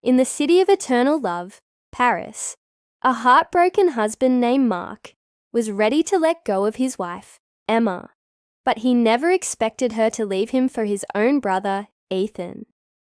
In the city of eternal love, Paris, a heartbroken husband named Mark was ready to let go of his wife, Emma, but he never expected her to leave him for his own brother, Ethan.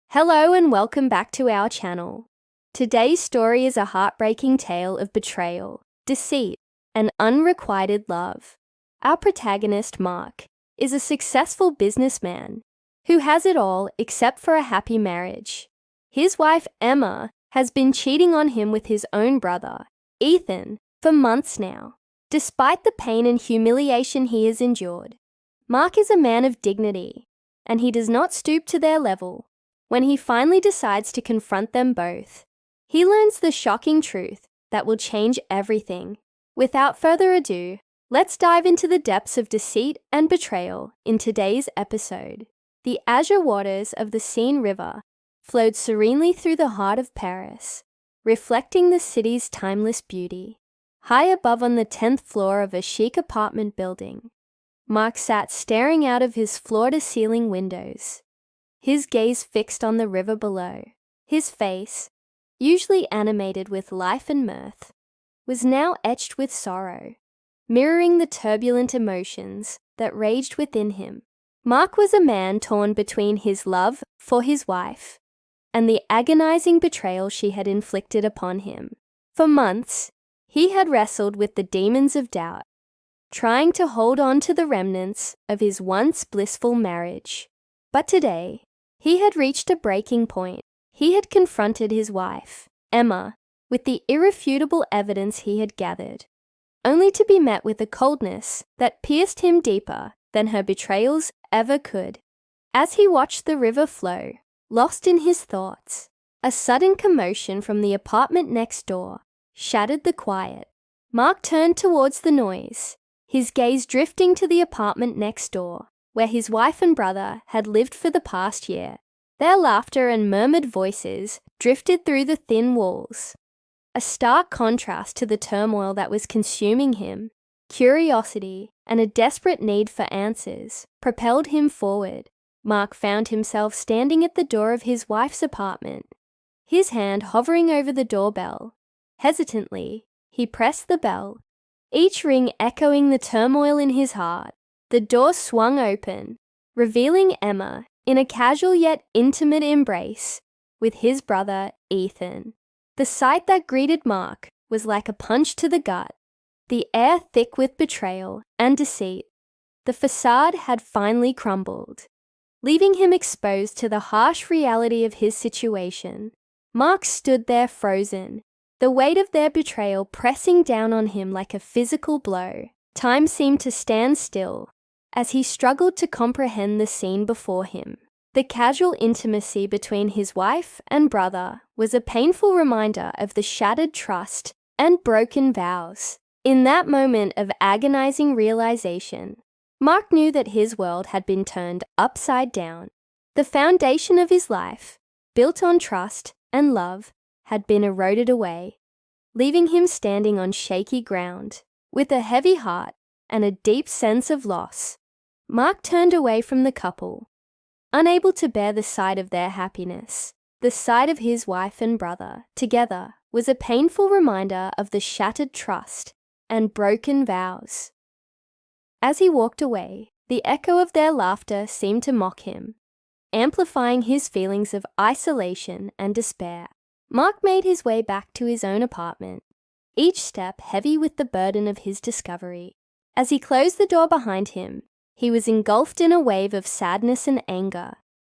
Hello and welcome back to our channel. Today's story is a heartbreaking tale of betrayal, deceit, and unrequited love. Our protagonist, Mark, is a successful businessman who has it all except for a happy marriage. His wife, Emma, has been cheating on him with his own brother, Ethan, for months now. Despite the pain and humiliation he has endured, Mark is a man of dignity, and he does not stoop to their level. When he finally decides to confront them both, he learns the shocking truth that will change everything. Without further ado, let's dive into the depths of deceit and betrayal in today's episode. The azure waters of the Seine River flowed serenely through the heart of Paris, reflecting the city's timeless beauty. High above on the 10th floor of a chic apartment building, Mark sat staring out of his floor-to-ceiling windows, his gaze fixed on the river below. His face, usually animated with life and mirth, was now etched with sorrow, mirroring the turbulent emotions that raged within him. Mark was a man torn between his love for his wife and the agonizing betrayal she had inflicted upon him. For months, he had wrestled with the demons of doubt, trying to hold on to the remnants of his once blissful marriage. But today, he had reached a breaking point. He had confronted his wife, Emma, with the irrefutable evidence he had gathered, only to be met with a coldness that pierced him deeper than her betrayals ever could. As he watched the river flow, lost in his thoughts, a sudden commotion from the apartment next door shattered the quiet. Mark turned towards the noise, his gaze drifting to the apartment next door, where his wife and brother had lived for the past year. Their laughter and murmured voices drifted through the thin walls, a stark contrast to the turmoil that was consuming him. Curiosity and a desperate need for answers propelled him forward. Mark found himself standing at the door of his wife's apartment, his hand hovering over the doorbell. Hesitantly, he pressed the bell, each ring echoing the turmoil in his heart. The door swung open, revealing Emma in a casual yet intimate embrace with his brother, Ethan. The sight that greeted Mark was like a punch to the gut, the air thick with betrayal and deceit. The facade had finally crumbled, leaving him exposed to the harsh reality of his situation. Mark stood there frozen, the weight of their betrayal pressing down on him like a physical blow. Time seemed to stand still as he struggled to comprehend the scene before him. The casual intimacy between his wife and brother was a painful reminder of the shattered trust and broken vows. In that moment of agonizing realization, Mark knew that his world had been turned upside down. The foundation of his life, built on trust and love, had been eroded away, leaving him standing on shaky ground. With a heavy heart and a deep sense of loss, Mark turned away from the couple, unable to bear the sight of their happiness. The sight of his wife and brother together was a painful reminder of the shattered trust and broken vows. As he walked away, the echo of their laughter seemed to mock him, amplifying his feelings of isolation and despair. Mark made his way back to his own apartment, each step heavy with the burden of his discovery. As he closed the door behind him, he was engulfed in a wave of sadness and anger.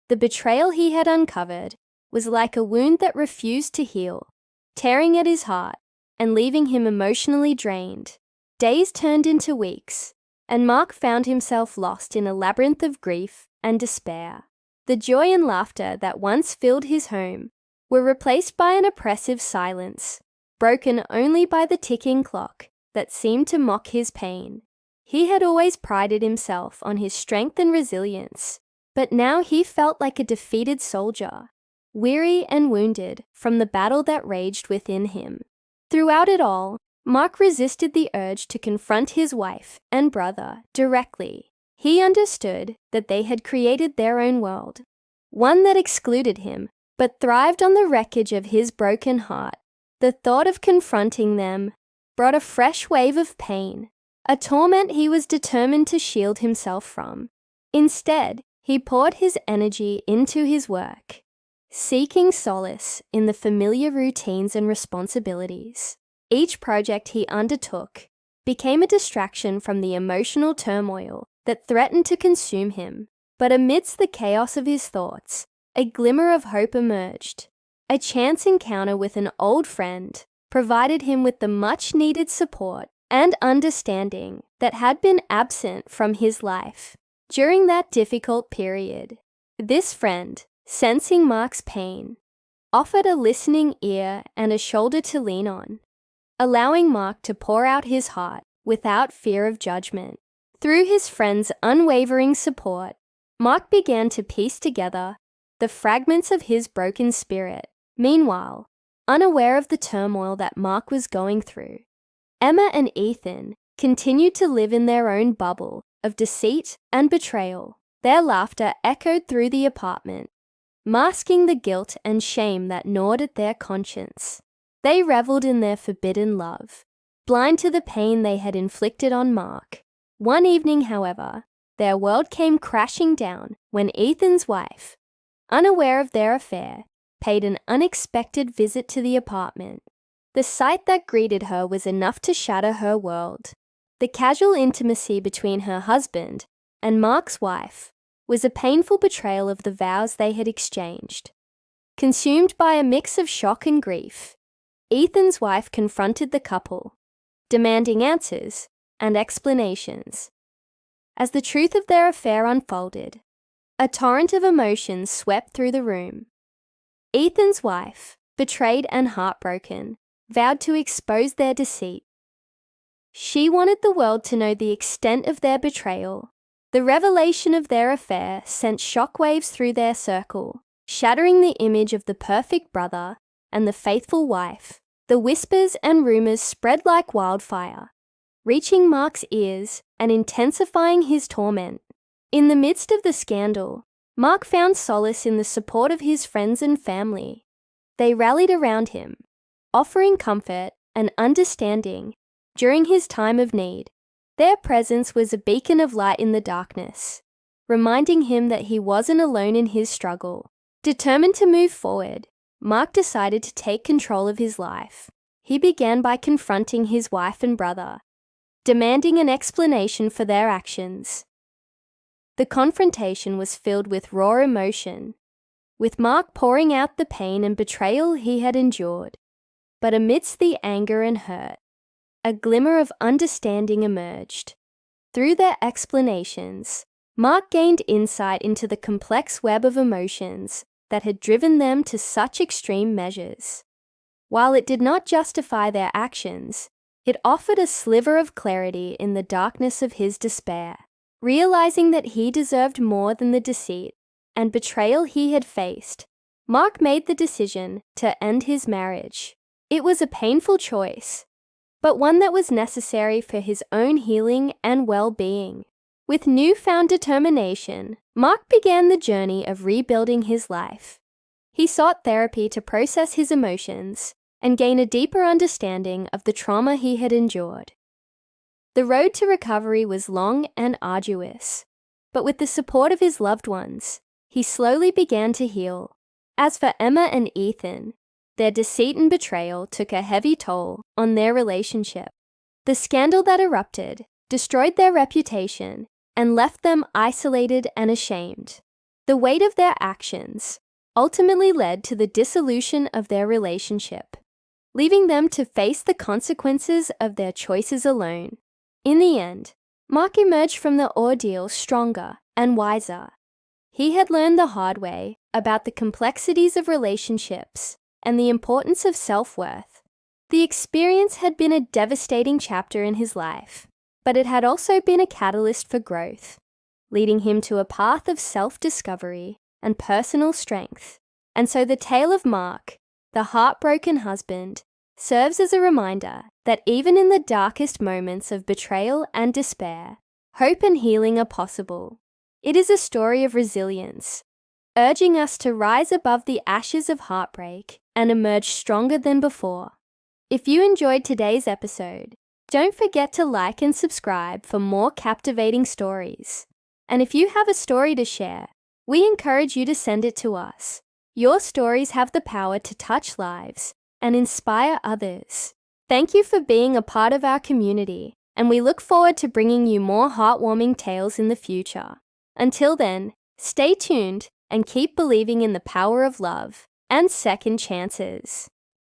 The betrayal he had uncovered was like a wound that refused to heal, tearing at his heart and leaving him emotionally drained. Days turned into weeks, and Mark found himself lost in a labyrinth of grief and despair. The joy and laughter that once filled his home were replaced by an oppressive silence, broken only by the ticking clock that seemed to mock his pain. He had always prided himself on his strength and resilience, but now he felt like a defeated soldier, weary and wounded from the battle that raged within him. Throughout it all, Mark resisted the urge to confront his wife and brother directly. He understood that they had created their own world, one that excluded him but thrived on the wreckage of his broken heart. The thought of confronting them brought a fresh wave of pain, a torment he was determined to shield himself from. Instead, he poured his energy into his work, seeking solace in the familiar routines and responsibilities. Each project he undertook became a distraction from the emotional turmoil that threatened to consume him. But amidst the chaos of his thoughts, a glimmer of hope emerged. A chance encounter with an old friend provided him with the much-needed support and understanding that had been absent from his life during that difficult period. This friend, sensing Mark's pain, offered a listening ear and a shoulder to lean on, allowing Mark to pour out his heart without fear of judgment. Through his friend's unwavering support, Mark began to piece together the fragments of his broken spirit. Meanwhile, unaware of the turmoil that Mark was going through, Emma and Ethan continued to live in their own bubble of deceit and betrayal. Their laughter echoed through the apartment, masking the guilt and shame that gnawed at their conscience. They reveled in their forbidden love, blind to the pain they had inflicted on Mark. One evening, however, their world came crashing down when Ethan's wife, unaware of their affair, paid an unexpected visit to the apartment. The sight that greeted her was enough to shatter her world. The casual intimacy between her husband and Mark's wife was a painful betrayal of the vows they had exchanged. Consumed by a mix of shock and grief, Ethan's wife confronted the couple, demanding answers and explanations. As the truth of their affair unfolded, a torrent of emotions swept through the room. Ethan's wife, betrayed and heartbroken, vowed to expose their deceit. She wanted the world to know the extent of their betrayal. The revelation of their affair sent shockwaves through their circle, shattering the image of the perfect brother and the faithful wife. The whispers and rumors spread like wildfire, reaching Mark's ears and intensifying his torment. In the midst of the scandal, Mark found solace in the support of his friends and family. They rallied around him, offering comfort and understanding during his time of need. Their presence was a beacon of light in the darkness, reminding him that he wasn't alone in his struggle. Determined to move forward, Mark decided to take control of his life. He began by confronting his wife and brother, demanding an explanation for their actions. The confrontation was filled with raw emotion, with Mark pouring out the pain and betrayal he had endured. But amidst the anger and hurt, a glimmer of understanding emerged. Through their explanations, Mark gained insight into the complex web of emotions that had driven them to such extreme measures. While it did not justify their actions, it offered a sliver of clarity in the darkness of his despair. Realizing that he deserved more than the deceit and betrayal he had faced, Mark made the decision to end his marriage. It was a painful choice, but one that was necessary for his own healing and well-being. With newfound determination, Mark began the journey of rebuilding his life. He sought therapy to process his emotions and gain a deeper understanding of the trauma he had endured. The road to recovery was long and arduous, but with the support of his loved ones, he slowly began to heal. As for Emma and Ethan, their deceit and betrayal took a heavy toll on their relationship. The scandal that erupted destroyed their reputation and left them isolated and ashamed. The weight of their actions ultimately led to the dissolution of their relationship, leaving them to face the consequences of their choices alone. In the end, Mark emerged from the ordeal stronger and wiser. He had learned the hard way about the complexities of relationships and the importance of self-worth. The experience had been a devastating chapter in his life, but it had also been a catalyst for growth, leading him to a path of self-discovery and personal strength. And so the tale of Mark, the heartbroken husband, serves as a reminder that even in the darkest moments of betrayal and despair, hope and healing are possible. It is a story of resilience, urging us to rise above the ashes of heartbreak and emerge stronger than before. If you enjoyed today's episode, don't forget to like and subscribe for more captivating stories. And if you have a story to share, we encourage you to send it to us. Your stories have the power to touch lives and inspire others. Thank you for being a part of our community, and we look forward to bringing you more heartwarming tales in the future. Until then, stay tuned and keep believing in the power of love and second chances.